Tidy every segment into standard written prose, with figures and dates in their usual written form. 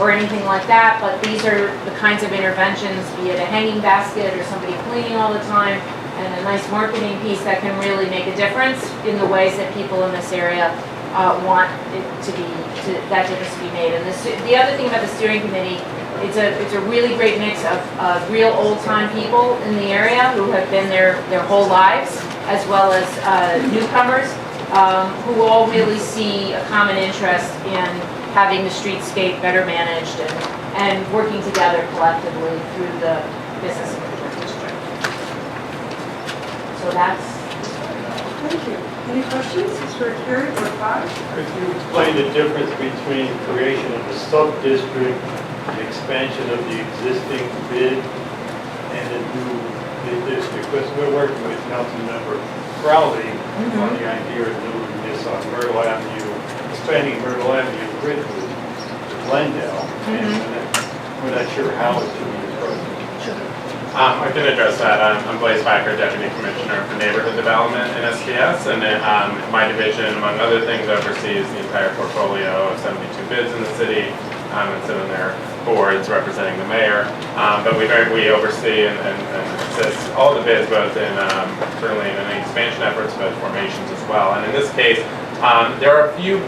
or anything like that, but these are the kinds of interventions, be it a hanging basket or somebody cleaning all the time, and a nice marketing piece that can really make a difference in the ways that people in this area want it to be, that difference to be made. And the other thing about the steering committee, it's a really great mix of real old-time people in the area who have been there their whole lives, as well as newcomers who all really see a common interest in having the streetscape better managed and working together collectively through the business of the district. So that's. Thank you. Any questions? Is for Carrie or Todd? Could you explain the difference between creation of a sub-district, the expansion of the existing bid, and the new bid district? Because we're working with Councilmember Crowley on the idea of doing this on Myrtle Avenue, expanding Myrtle Avenue, Ridgewood, to Glendale, and we're not sure how it should be approached. I can address that. I'm Blaise Backer, Deputy Commissioner for Neighborhood Development in SPS, and my division, among other things, oversees the entire portfolio of 72 bids in the city, and sit on their boards representing the mayor. But we oversee and assist all the bids, both in certainly in any expansion efforts, but formations as well. And in this case, there are a few.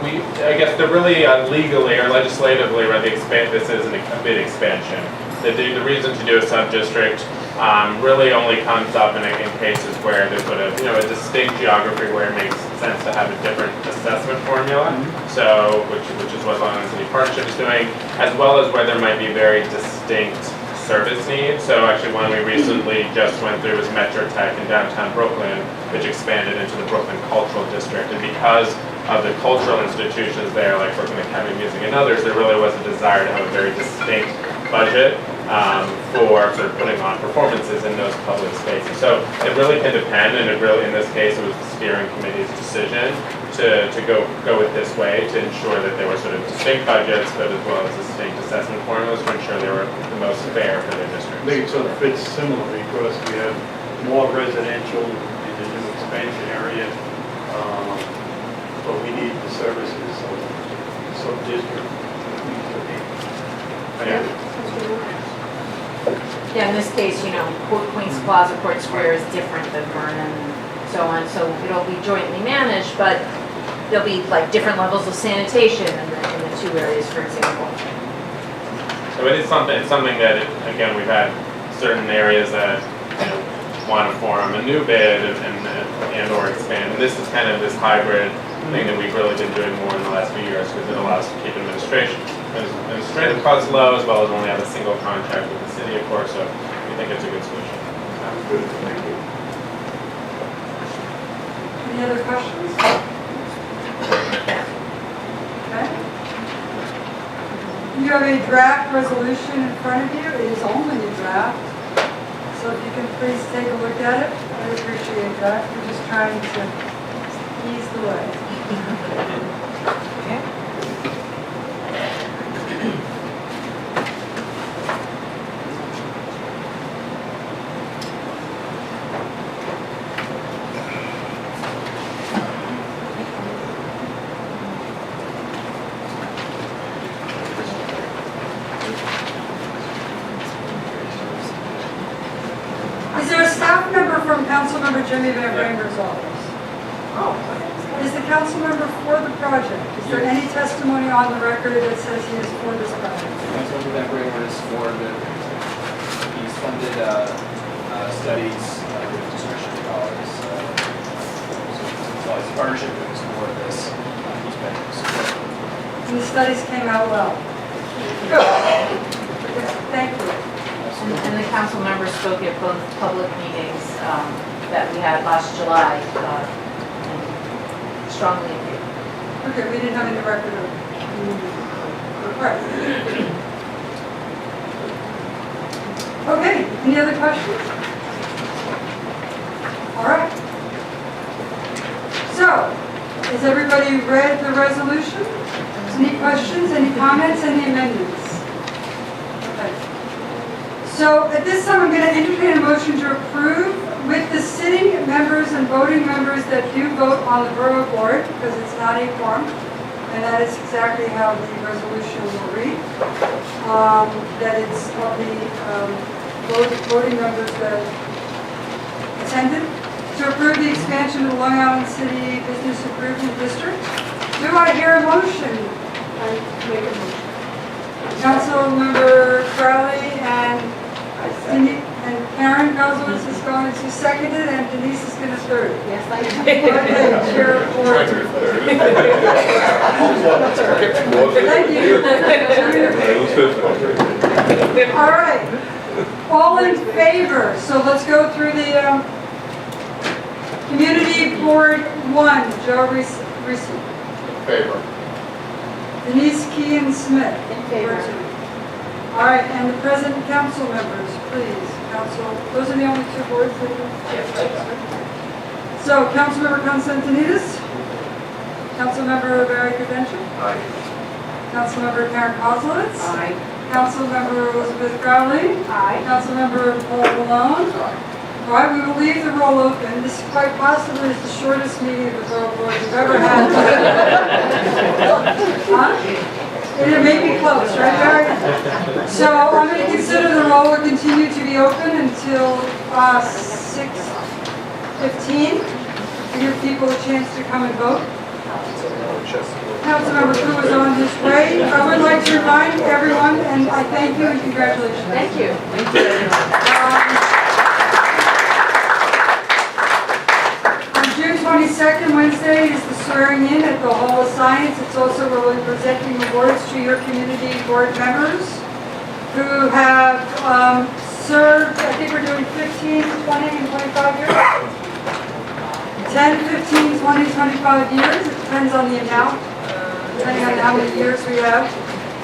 I guess they're really legally or legislatively, where this is a bid expansion. The reason to do a sub-district really only comes up in cases where there's sort of a distinct geography where it makes sense to have a different assessment formula. So which is what Long Island City Partnership is doing, as well as where there might be very distinct service needs. So actually one we recently just went through was Metro Tech in downtown Brooklyn, which expanded into the Brooklyn Cultural District. And because of the cultural institutions there, like Brooklyn Academy of Music and others, there really was a desire to have a very distinct budget for sort of putting on performances in those public spaces. So it really can depend, and it really, in this case, it was the steering committee's decision to go with this way to ensure that there were sort of distinct budgets, but as well as distinct assessment formulas to ensure they were the most fair for their district. I think it sort of fits similarly because we have more residential in the new expansion area, but we need the services of the sub-district. Yeah, in this case, Queens Plaza, Court Square is different than Vernon and so on, so it'll be jointly managed, but there'll be like different levels of sanitation in the two areas, for example. So it's something that, again, we've had certain areas that want to form a new bid and or expand, and this is kind of this hybrid thing that we've really been doing more in the last few years because it allows us to keep administrative costs low, as well as only have a single contract with the city, of course, so we think it's a good solution. Sounds good, thank you. Any other questions? Okay. You have a draft resolution in front of you. It is only a draft. So if you can please take a look at it, I appreciate that. We're just trying to ease the way. Okay. Is there a staff member from Councilmember Jimmy Van Ranger's office? Oh, is the council member for the project? Is there any testimony on the record that says he is for this project? Councilmember Van Bramer is for he's funded studies with discretionary dollars. So his partnership is for this. He's been supportive. And the studies came out well. Good. Thank you. And the council members spoke at both public meetings that we had last July and strongly agreed. Okay, we didn't have any record of. Right. Okay, any other questions? All right. So, has everybody read the resolution? Any questions, any comments, any amendments? Okay. So at this time, I'm going to entertain a motion to approve with the sitting members and voting members that do vote on the Borough Board, because it's not a quorum, and that is exactly how the resolution will read. that it's of the voting members that attended, to approve the expansion of the Long Island City Business Improvement District. Do I hear a motion? I make a motion. Councilmember Crowley and Karen Kozowitz is going to second it, and Denise is going to third it. Yes, I Okay, Chair Ford. Thank you. All right. All in favor? So let's go through the Community Board 1, Joe Reese. Favor. Denise Kean Smith. In favor. All right, and the present council members, please. Council, those are the only two boards that you... So, Councilmember Constantinides? Councilmember Barry Credential? Aye. Councilmember Karen Kozowitz? Aye. Councilmember Elizabeth Crowley? Aye. Councilmember Paul Malone? All right, we will leave the roll open. This quite possibly is the shortest meeting of the Borough Board we've ever had. Huh? It may be close, right, Barry? So I'm going to consider the roll will continue to be open until 6:15 to give people a chance to come and vote. Councilmember Fu is on his way. I would like to remind everyone, and I thank you and congratulations. Thank you. Thank you very much. On June 22nd, Wednesday, is the swearing in at the Hall of Science. It's also where we'll be presenting awards to your community board members who have served, I think we're doing 15, 20, and 25 years? 10, 15, 20, 25 years. It depends on the amount, depending on how many years we have.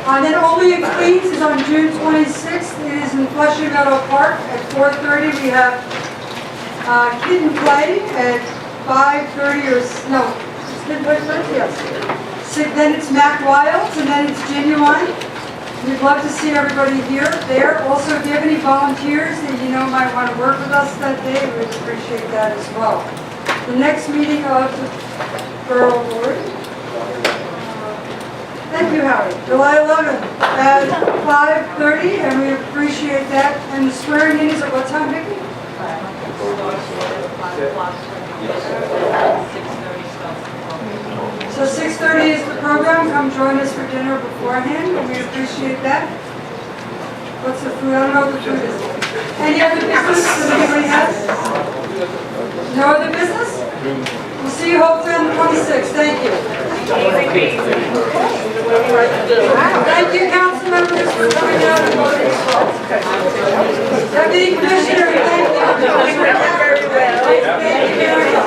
And then Only in Queens is on June 26th. It is in Flushing Meadow Park at 4:30. We have Kid and Play at 5:30 or, no, it's Kid and Play first? Yes. So then it's Mac Wilds, and then it's Genuine. We'd love to see everybody here, there. Also, if you have any volunteers that you know might want to work with us that day, we'd appreciate that as well. The next meeting of the Borough Board. Thank you, Howard. July 11th at 5:30, and we appreciate that. And the swearing in is at what time, Vicki? So 6:30 is the program. Come join us for dinner beforehand, and we appreciate that. What's the food? I don't know what the food is. Any other business that anybody has? No other business? We'll see you hopefully on the 26th. Thank you. Thank you, council members, for coming out and voting. Deputy Commissioner, thank you. Thank you very much.